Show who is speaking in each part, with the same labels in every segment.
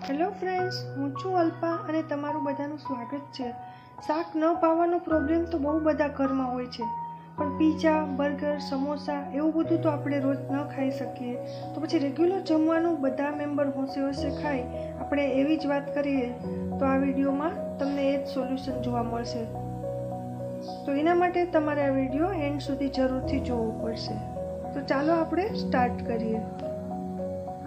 Speaker 1: Hello friends, હું છું અલ્પા અને તમારું બધાનું સ્વાગત છે. શાક ન ભાવવાનો પ્રોબ્લેમ તો બહુ બધા ઘરમાં હોય છે, પણ પીઝા, બર્ગર, સમોસા એવું બધું તો આપણે રોજ ન ખાઈ શકીએ. તો પછી રેગ્યુલર જમવાનું બધા મેમ્બર હોશે ખાય, આપણે એવી જ વાત કરીએ તો આ વિડીયોમાં તમને એ જ સોલ્યુશન જોવા મળશે. તો એના માટે તમારે આ વિડીયો એન્ડ સુધી જરૂરથી જોવું પડશે. તો ચાલો આપણે સ્ટાર્ટ કરીએ.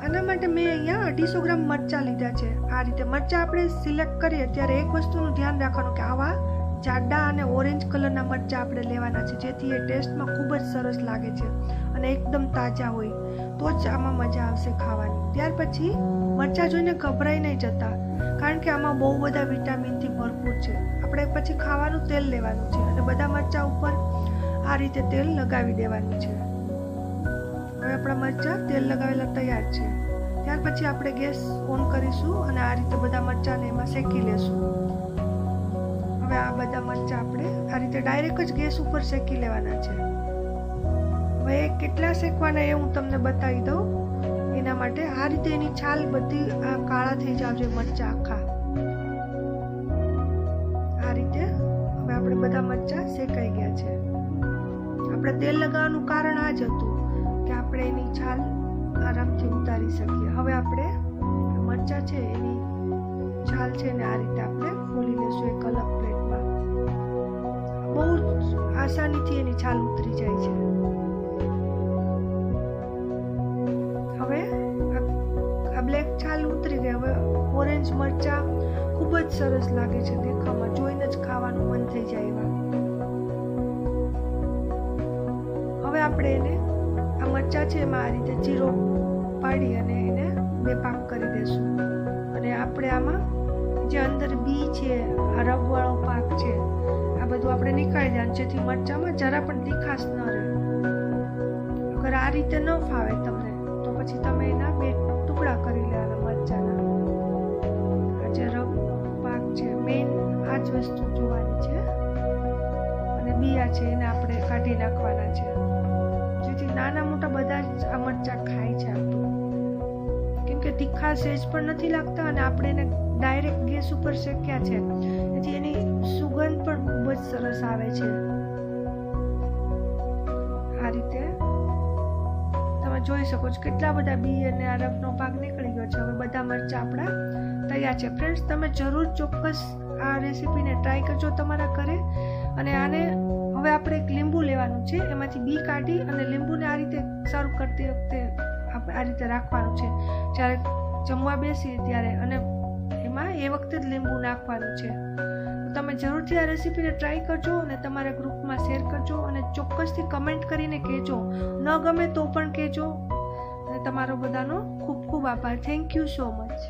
Speaker 1: આના માટે મેં અહીંયા 250 ગ્રામ મરચાં લીધા છે. આ રીતે મરચાં આપણે સિલેક્ટ કરીએ ત્યારે એક વસ્તુનું ધ્યાન રાખવાનું કે આવા જાડા અને ઓરેન્જ કલરના મરચાં આપણે લેવાના છે, જેથી એ ટેસ્ટમાં ખૂબ જ સરસ લાગે છે અને એકદમ તાજા હોય તો જ આમાં મજા આવશે ખાવાની. ત્યાર પછી મરચાં જોઈને ગભરાઈ નહીં જતા, કારણ કે આમાં બહુ બધા વિટામિનથી ભરપૂર છે. આપણે પછી ખાવાનું તેલ લેવાનું છે અને બધા મરચાં ઉપર આ રીતે તેલ લગાવી દેવાનું છે. હવે આપણા મરચાં તેલ લગાવેલા તૈયાર છે. ત્યાર પછી આપણે ગેસ ઓન કરીશું અને આ રીતે બધા મરચાંને એમાં શેકી લેશું. હવે આ બધા મરચાં આપણે આ રીતે ડાયરેક્ટ જ ગેસ ઉપર શેકી લેવાના છે. હવે કેટલા શેકવાના એ હું તમને બતાવી દઉં. એના માટે આ રીતે એની છાલ બધી આ કાળા થઈ જાવ જોઈએ મરચાં આખા. આ રીતે હવે આપણે બધા મરચાં શેકાઈ ગયા છે. આપણે તેલ લગાવવાનું કારણ આ જ હતું કે આપણે એની છાલ આરામથી ઉતારી શકીએ. હવે આપણે મરચાં છે એની છાલ છે ને આ રીતે આપણે ફોલી લેશું એક અલગ પ્લેટમાં. બહુ આસાનીથી એની છાલ ઉતરી જાય છે. હવે આ બ્લેક છાલ ઉતરી ગઈ. હવે ઓરેન્જ મરચાં ખૂબ જ સરસ લાગે છે દેખાવામાં, જોઈને જ ખાવાનું મન થઈ જાય એવા. હવે આપણે એને આ મરચાં છે એમાં આ રીતે ચીરો પાડી અને એને બે ભાગ કરી દેશું. અને આપણે આમાં જે અંદર બી છે, આ રબવાળો ભાગ છે, આ બધું આપણે નીકાળી દેવાનું, જેથી મરચાંમાં જરા પણ તીખાશ ન રહે. અગર આ રીતે ન ફાવે તમને તો પછી તમે એના બે ટુકડા કરી લેવાના મરચાંના. આ જે રબ ભાગ છે મેઇન આ જ વસ્તુ જોવાની છે અને બીયા છે એને આપણે કાઢી નાખવાના છે, જેથી નાના મોટા બધા જ આ મરચાં ખાય છે આપણું. કેમ કે તીખા સેજ પણ નથી લાગતા અને આપણે એને ડાયરેક્ટ ગેસ ઉપર શેક્યા છે, તેથી એની સુગંધ પણ ખૂબ જ સરસ આવે છે. આ રીતે તમે જોઈ શકો છો કેટલા બધા બી અને આ રબનો ભાગ નીકળી ગયો છે. હવે બધા મરચાં આપણા તૈયાર છે. ફ્રેન્ડ્સ, તમે જરૂર ચોક્કસ આ રેસીપીને ટ્રાય કરજો તમારા ઘરે. અને આને હવે આપણે એક લીંબુ લેવાનું છે, એમાંથી બી કાઢી અને લીંબુને આ રીતે સર્વ કરતી વખતે આપણે આ રીતે રાખવાનું છે. જ્યારે જમવા બેસીએ ત્યારે અને એમાં એ વખતે જ લીંબુ નાખવાનું છે. તમે જરૂરથી આ રેસીપીને ટ્રાય કરજો અને તમારા ગ્રુપમાં શેર કરજો અને ચોક્કસથી કમેન્ટ કરીને કહેજો. ન ગમે તો પણ કહેજો. અને તમારો બધાનો ખૂબ ખૂબ આભાર. Thank you so much.